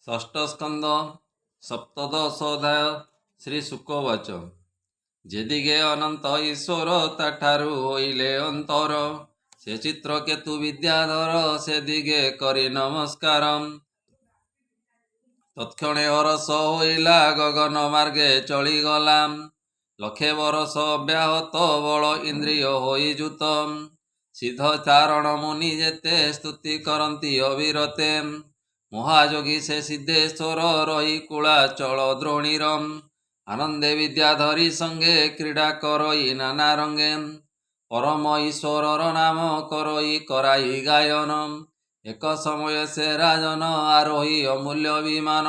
ଷଷ୍ଠ ସ୍କନ୍ଦ ସପ୍ତଦଶ ଅଧ୍ୟାୟ। ଶ୍ରୀ ଶୁକବାଚ। ଯେଦିଗେ ଅନନ୍ତ ଈଶ୍ୱର ତାଠାରୁ ହୋଇଲେ ଅନ୍ତର, ସେ ଚିତ୍ରକେତୁ ବିଦ୍ୟାଧର ସେଦିଗେ କରି ନମସ୍କାର। ତତ୍କ୍ଷଣେ ହରସ ହୋଇଲା ଗଗନ ମାର୍ଗେ ଚଳିଗଲା, ଲକ୍ଷେ ବରଷ ଅବ୍ୟାହତ ବଳ ଇନ୍ଦ୍ରିୟ ହୋଇଯୁତ। ସିଦ୍ଧ ଚାରଣ ମୁନି ଯେତେ ସ୍ତୁତି କରନ୍ତି ଅବିରତେ, ମହାଯୋଗୀ ସେ ସିଦ୍ଧେଶ୍ୱର ରହି କୁଳାଚଳ ଦ୍ରୋଣୀର। ଆନନ୍ଦେ ବିଦ୍ୟାଧରୀ ସଙ୍ଗେ କ୍ରୀଡ଼ା କରଇ ନାନା ରଙ୍ଗେ, ପରମ ଈଶ୍ୱରର ନାମ କରଇ କରାଇ ଗାୟନ। ଏକ ସମୟ ସେ ରାଜନ ଆରୋହୀ ଅମୂଲ୍ୟ ବିମାନ,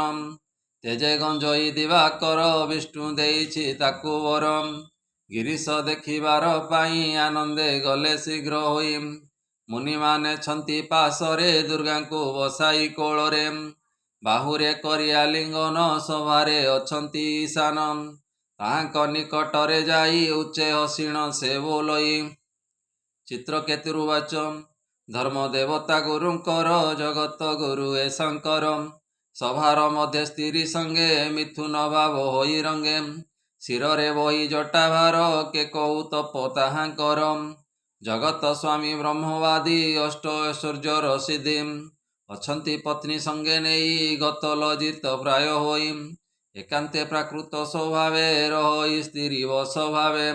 ତେଜେ ଗଞ୍ଜଇ ଦିବାକର ବିଷ୍ଣୁ ଦେଇଛି ତାକୁ ବର। ଗିରିଶ ଦେଖିବାର ପାଇଁ ଆନନ୍ଦେ ଗଲେ ଶୀଘ୍ର ହୋଇ, ମୁନିମାନେ ଛନ୍ତି ପାଶରେ ଦୁର୍ଗାଙ୍କୁ ବସାଇ କୋଳରେ। ବାହୁରେ କରି ଆଲିଙ୍ଗନ ସଭାରେ ଅଛନ୍ତି ଈଶାନ, ତାହାଙ୍କ ନିକଟରେ ଯାଇ ଉଚ୍ଚେ ହସିଣ ସେ ବୋଲଇ। ଚିତ୍ରକେତୁର୍ବାଚ। ଧର୍ମ ଦେବତା ଗୁରୁଙ୍କର ଜଗତ ଗୁରୁ ଏ ଶଙ୍କର, ସଭାର ମଧ୍ୟ ସ୍ତ୍ରୀ ସଙ୍ଗେ ମିଥୁନ ଭାବ ହୋଇ ରଙ୍ଗେ। ଶିରରେ ବହି ଜଟାଭାର କେ କହୁ ତପ ତାହାଙ୍କର, ଜଗତ ସ୍ୱାମୀ ବ୍ରହ୍ମବାଦୀ ଅଷ୍ଟ ଐଶ୍ୱର୍ଯ୍ୟର ସିଦ୍ଧି। ଅଛନ୍ତି ପତ୍ନୀ ସଙ୍ଗେ ନେଇ ଗତ ଲଜ୍ଜିତ ପ୍ରାୟ ହୋଇ, ଏକାନ୍ତେ ପ୍ରାକୃତ ସ୍ୱଭାବେ ରହଇ ସ୍ତ୍ରୀ ବଶ ଭାବେ।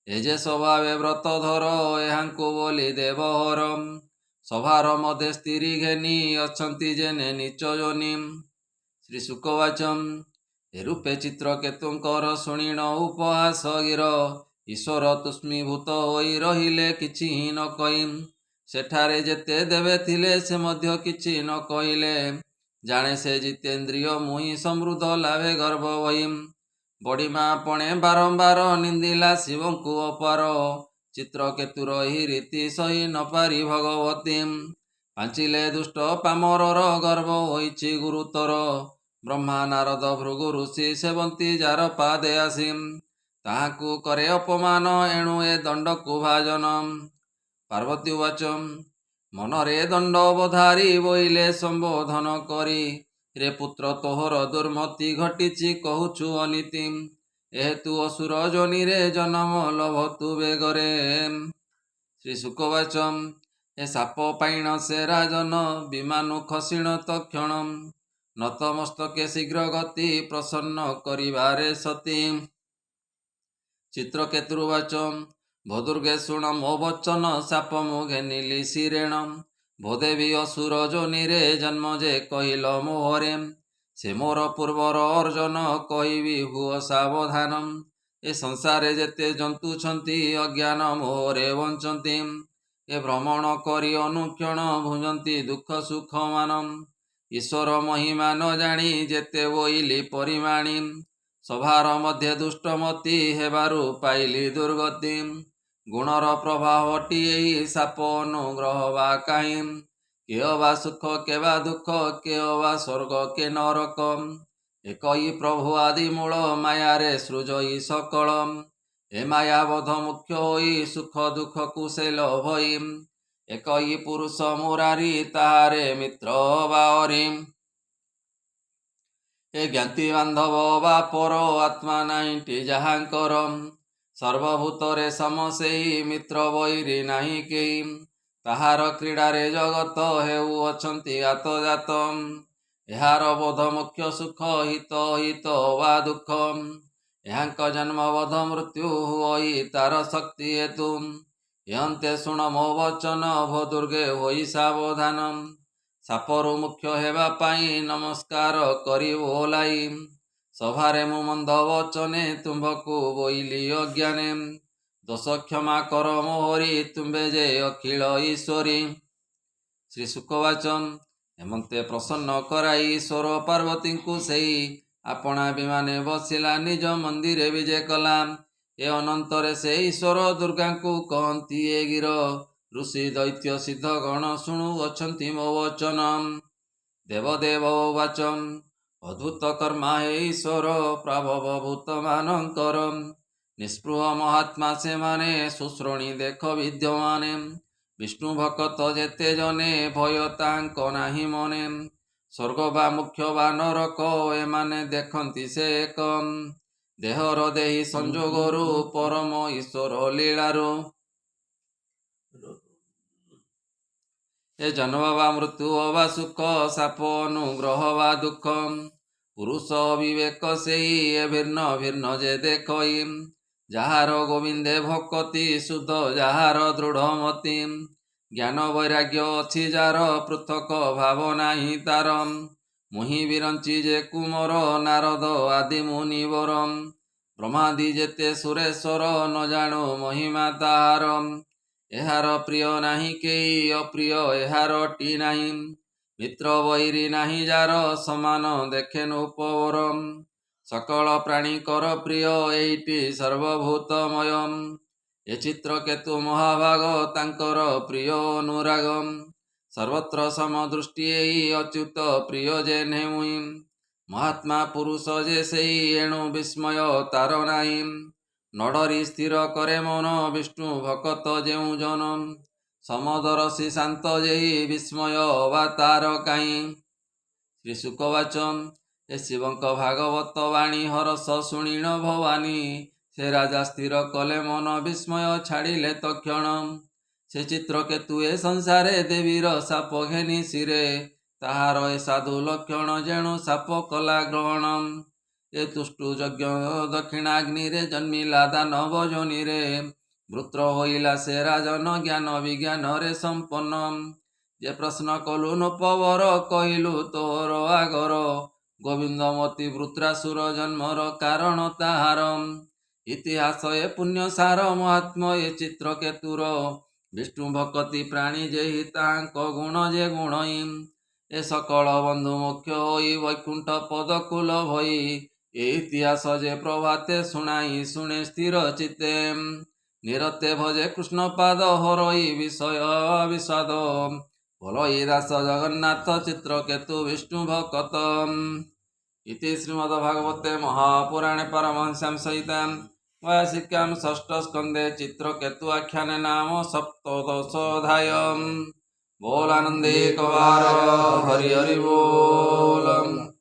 ଏ ଯେ ସ୍ୱଭାବେ ବ୍ରତଧର ଏହାଙ୍କୁ ବୋଲି ଦେବହର, ସଭାର ମଧ୍ୟ ସ୍ତ୍ରୀ ଘେନି ଅଛନ୍ତି ଯେନେ ନିଚ ଯୋନି। ଶ୍ରୀ ଶୁକବାଚ। ଏ ରୂପେ ଚିତ୍ରକେତୁଙ୍କର ଶୁଣିଣ ଉପହାସ ଗିର, ଈଶ୍ୱର ତୁଷ୍ମୀଭୂତ ହୋଇ ରହିଲେ କିଛି ନ କହି। ସେଠାରେ ଯେତେ ଦେବେ ଥିଲେ ସେ ମଧ୍ୟ କିଛି ନ କହିଲେ, ଜାଣେ ସେ ଜିତେନ୍ଦ୍ରିୟ ମୁହିଁ ସମୃଦ୍ଧ ଲାଭେ ଗର୍ବ ବହି। ବଡ଼ିମା ପଣେ ବାରମ୍ବାର ନିନ୍ଦିଲା ଶିବଙ୍କୁ ଅପାର, ଚିତ୍ରକେତୁର ଏହି ରୀତି ସହି ନ ପାରି ଭଗବତୀ। ପାଞ୍ଚିଲେ ଦୁଷ୍ଟ ପାମରର ଗର୍ବ ହୋଇଛି ଗୁରୁତର, ବ୍ରହ୍ମା ନାରଦ ଭୃଗୁ ଋଷି ସେବନ୍ତି ଯାର ପାଦେ ଆସି। ତାହାଙ୍କୁ କରେ ଅପମାନ ଏଣୁ ଏ ଦଣ୍ଡକୁ ଭାଜନ। ପାର୍ବତୀ ଉବାଚ। ମନରେ ଦଣ୍ଡ ଅବଧାରି ବୋଇଲେ ସମ୍ବୋଧନ କରି, ରେ ପୁତ୍ର ତୋହର ଦୁର୍ମତି ଘଟିଛି କହୁଛୁ ଅନୀତି। ଏହେତୁ ଅସୁର ଯୋନିରେ ଜନମ ଲଭତୁ ବେଗରେ। ଶ୍ରୀ ଶୁକବାଚ। ଏ ସାପ ପାଇଣ ସେ ରାଜନ, ବିମାନୁ ଖସିଣ ତକ୍ଷଣ। ନତମସ୍ତକେ ଶୀଘ୍ର ଗତି ପ୍ରସନ୍ନ କରିବାରେ ସତୀ। ଚିତ୍ରକେତୁର୍ବାଚ। ଭୋଦୁର୍ଗେ ଶୁଣ ମୋ ବଚନ, ସାପ ମୁଁ ଘେନିଲି ଶିରେଣ। ଭୋଦେବୀ ଅସୁର ଯୋନିରେ ଜନ୍ମ ଯେ କହିଲ ମୋହରେ, ସେ ମୋର ପୂର୍ବର ଅର୍ଜନ କହିବି ହୁଅ ସାବଧାନ। ଏ ସଂସାରେ ଯେତେ ଜନ୍ତୁଛନ୍ତି ଅଜ୍ଞାନ ମୋହରେ ବଞ୍ଚନ୍ତି, ଏ ଭ୍ରମଣ କରି ଅନୁକ୍ଷଣ ଭୁଞ୍ଜନ୍ତି ଦୁଃଖ ସୁଖ ମାନ। ଈଶ୍ୱର ମହିମା ନ ଜାଣି ଯେତେ ବୋଇଲି ପରିମାଣି, ସଭାର ମଧ୍ୟ ଦୁଷ୍ଟମତି ହେବାରୁ ପାଇଲି ଦୁର୍ଗତି। ଗୁଣର ପ୍ରଭାବଟି ଏହି ସାପ ଅନୁଗ୍ରହ ବା କାହିଁ, କେ ଅବା ସୁଖ କେ ବା ଦୁଃଖ, କେ ଅବା ସ୍ୱର୍ଗ କେ ନରକ। ଏକଇ ପ୍ରଭୁ ଆଦି ମୂଳ, ମାୟାରେ ସୃଜଇ ସକଳ। ଏ ମାୟା ବୋଧ ମୁଖ୍ୟ ହୋଇ ସୁଖ ଦୁଃଖକୁ ସେ ଲଭଇ, ଏକଇ ପୁରୁଷ ମୁରାରି ତାହାରେ ମିତ୍ର ବା ଅରି। ଏ ଜ୍ଞାତି ବାନ୍ଧବ ବା ପର, ଆତ୍ମା ନାହିଁଟି ଯାହାଙ୍କର, ସର୍ବଭୂତରେ ସମ ସେହି ମିତ୍ର ବୈରୀ ନାହିଁ କେହି। ତାହାର କ୍ରୀଡ଼ାରେ ଜଗତ ହେଉଅଛନ୍ତି ଆତଜାତ, ଏହାର ବୋଧ ମୁଖ୍ୟ ସୁଖ ହିତ ହିତ ବା ଦୁଃଖ। ଏହାଙ୍କ ଜନ୍ମ ବୋଧ ମୃତ୍ୟୁ ହୁଅଇ ତାର ଶକ୍ତି ହେତୁ, ଏଅନ୍ତେ ଶୁଣ ମୋ ବଚନ ଭୋଦୁର୍ଗେ ହୋଇ ସାବଧାନ। ସାପରୁ ମୁଖ୍ୟ ହେବା ପାଇଁ ନମସ୍କାର କରି ବୋଲାଇ, ସଭାରେ ମୁଁ ମନ୍ଦ ବଚନେ ତୁମ୍ଭକୁ ବୋଇଲି ଅଜ୍ଞାନେ। ଦୋଷ କ୍ଷମା କର ମୋହରି ତୁମ୍ଭେ ଯେ ଅଖିଳ ଈଶ୍ୱରୀ। ଶ୍ରୀ ଶୁକବାଚ। ଏମନ୍ତେ ପ୍ରସନ୍ନ କରାଇ ଈଶ୍ୱର ପାର୍ବତୀଙ୍କୁ ସେଇ ଆପଣା ବିମାନେ ବସିଲା ନିଜ ମନ୍ଦିରେ ବିଜେ କଲା। ଏ ଅନନ୍ତରେ ସେ ଈଶ୍ୱର ଦୁର୍ଗାଙ୍କୁ କହନ୍ତି ଏ ଗିର, ଋଷି ଦୈତ୍ୟ ସିଦ୍ଧ ଗଣ ଶୁଣୁ ଅଛନ୍ତି ମୋ ବଚନ। ଦେବଦେବ ଉବାଚ। ଅଦ୍ଭୁତ କର୍ମା ହେ ଈଶ୍ୱର ପ୍ରାଭବ ଭୂତ ମାନଙ୍କର, ନିଷ୍ପୃହ ମହାତ୍ମା ସେମାନେ ଶୁଶ୍ରଣୀ ଦେଖ ବିଦ୍ୟମାନେ। ବିଷ୍ଣୁ ଭକତ ଯେତେ ଜନେ ଭୟ ତାଙ୍କ ନାହିଁ ମନେ, ସ୍ୱର୍ଗ ବା ମୁଖ୍ୟ ବା ନରକ ଏମାନେ ଦେଖନ୍ତି ସେ ଏକ। ଦେହର ଦେହି ସଂଯୋଗରୁ ପରମ ଈଶ୍ୱର ଲୀଳାରୁ। ଏ ଜନ୍ମ ବା ମୃତ୍ୟୁ ବା ସୁଖ ସାପ ଅନୁଗ୍ରହ ବା ଦୁଃଖ। ପୁରୁଷ ବିବେକ ସେଇ ଏ ଭିନ୍ନ ଭିନ୍ନ ଯେ ଦେଖଇ। ଯାହାର ଗୋବିନ୍ଦେ ଭକତି ଶୁଦ୍ଧ ଯାହାର ଦୃଢ଼ ମତି। ଜ୍ଞାନ ବୈରାଗ୍ୟ ଅଛି ଯାର ପୃଥକ ଭାବ ନାହିଁ ତାର। ମୁହିଁ ବିରଞ୍ଚି ଯେ କୁମର ନାରଦ ଆଦି ମୁନିବର। ବ୍ରହ୍ମାଦି ଯେତେ ସୁରେଶ୍ୱର ନ ଜାଣୁ ମହିମା ତାହାର। ଏହାର ପ୍ରିୟ ନାହିଁ କେହି ଅପ୍ରିୟ ଏହାର ଟି ନାହିଁ। ମିତ୍ର ବୈରୀ ନାହିଁ ଯାର ସମାନ ଦେଖେନୁ ଉପବର। ସକଳ ପ୍ରାଣୀଙ୍କର ପ୍ରିୟ ଏଇଟି ସର୍ବଭୂତମୟ। ଏ ଚିତ୍ରକେତୁ ମହାଭାଗ ତାଙ୍କର ପ୍ରିୟ ଅନୁରାଗ। ସର୍ବତ୍ର ସମଦୃଷ୍ଟି ଏଇ ଅଚ୍ୟୁତ ପ୍ରିୟ ଯେ ନେମୁଇଁ। ମହାତ୍ମା ପୁରୁଷ ଯେ ସେଇ ଏଣୁ ବିସ୍ମୟ ତାର ନାହିଁ। ନଡରି ସ୍ଥିର କରେ ମନ ବିଷ୍ଣୁ ଭକତ ଯେଉଁ ଜନ। ସମଦରସି ଶାନ୍ତ ଯେହି ବିସ୍ମୟ ବା ତାର କାହିଁ। ଶ୍ରୀ ଶୁକବାଚ ଏ ଶିବଙ୍କ ଭାଗବତ ବାଣୀ ହରଷ ଶୁଣିଣ ଭବାନୀ। ସେ ରାଜା ସ୍ଥିର କଲେ ମନ ବିସ୍ମୟ ଛାଡ଼ିଲେ ତକ୍ଷଣ। ସେ ଚିତ୍ରକେତୁ ଏ ସଂସାରେ ଦେବୀର ସାପ ଘେନି ଶିରେ। ତାହାର ଏ ସାଧୁ ଲକ୍ଷଣ ଯେଣୁ ସାପ କଲା ଗ୍ରହଣ। ଏ ତୁଷ୍ଟୁ ଯଜ୍ଞ ଦକ୍ଷିଣାଗ୍ନିରେ ଜନ୍ମିଲା ଦାନବ ଯୋନିରେ। ବୃତ୍ର ହୋଇଲା ସେ ରାଜନ ଜ୍ଞାନ ବିଜ୍ଞାନରେ ସମ୍ପନ୍ନ। ଯେ ପ୍ରଶ୍ନ କଲୁ ନୃପବର କହିଲୁ ତୋର ଆଗର। ଗୋବିନ୍ଦ ମତି ବୃତ୍ରାସୁର ଜନ୍ମର କାରଣ ତାହାର। ଇତିହାସ ଏ ପୁଣ୍ୟସାର ମହାତ୍ମ ଏ ଚିତ୍ରକେତୁର। ବିଷ୍ଣୁ ଭକତି ପ୍ରାଣୀ ଯେହି ତାହାଙ୍କ ଗୁଣ ଯେ ଗୁଣଇ। ଏ ସକଳ ବନ୍ଧୁ ମୁଖ୍ୟ ହୋଇ ବୈକୁଣ୍ଠ ପଦକୁଲ ଭଇ। ଏ ଇତିହାସ ଯେ ପ୍ରଭାତେ ଶୁଣାଇ ଶୁଣେ ସ୍ଥିର ଚିତ୍ତେ। ନିରତେ ଭଜେ କୃଷ୍ଣ ପାଦ ହରଇ ବିଷୟ ବିଷାଦ। ଭଲଇ ଦାସ ଜଗନ୍ନାଥ ଚିତ୍ରକେତୁ ବିଷ୍ଣୁ ଭକତ। ଇତି ଶ୍ରୀମଦ୍ଭାଗବତେ ମହାପୁରାଣେ ପାରମହଂସ୍ୟାଂ ସହିତାଂ ନ୍ୟାସିକ୍ୟାଂ ଷଷ୍ଠ ସ୍କନ୍ଧେ ଚିତ୍ରକେତୁ ଆଖ୍ୟାନେ ନାମ ସପ୍ତଦଶୋऽଧ୍ୟାୟ। बोल आनंदे कवार हरि हरि बोल।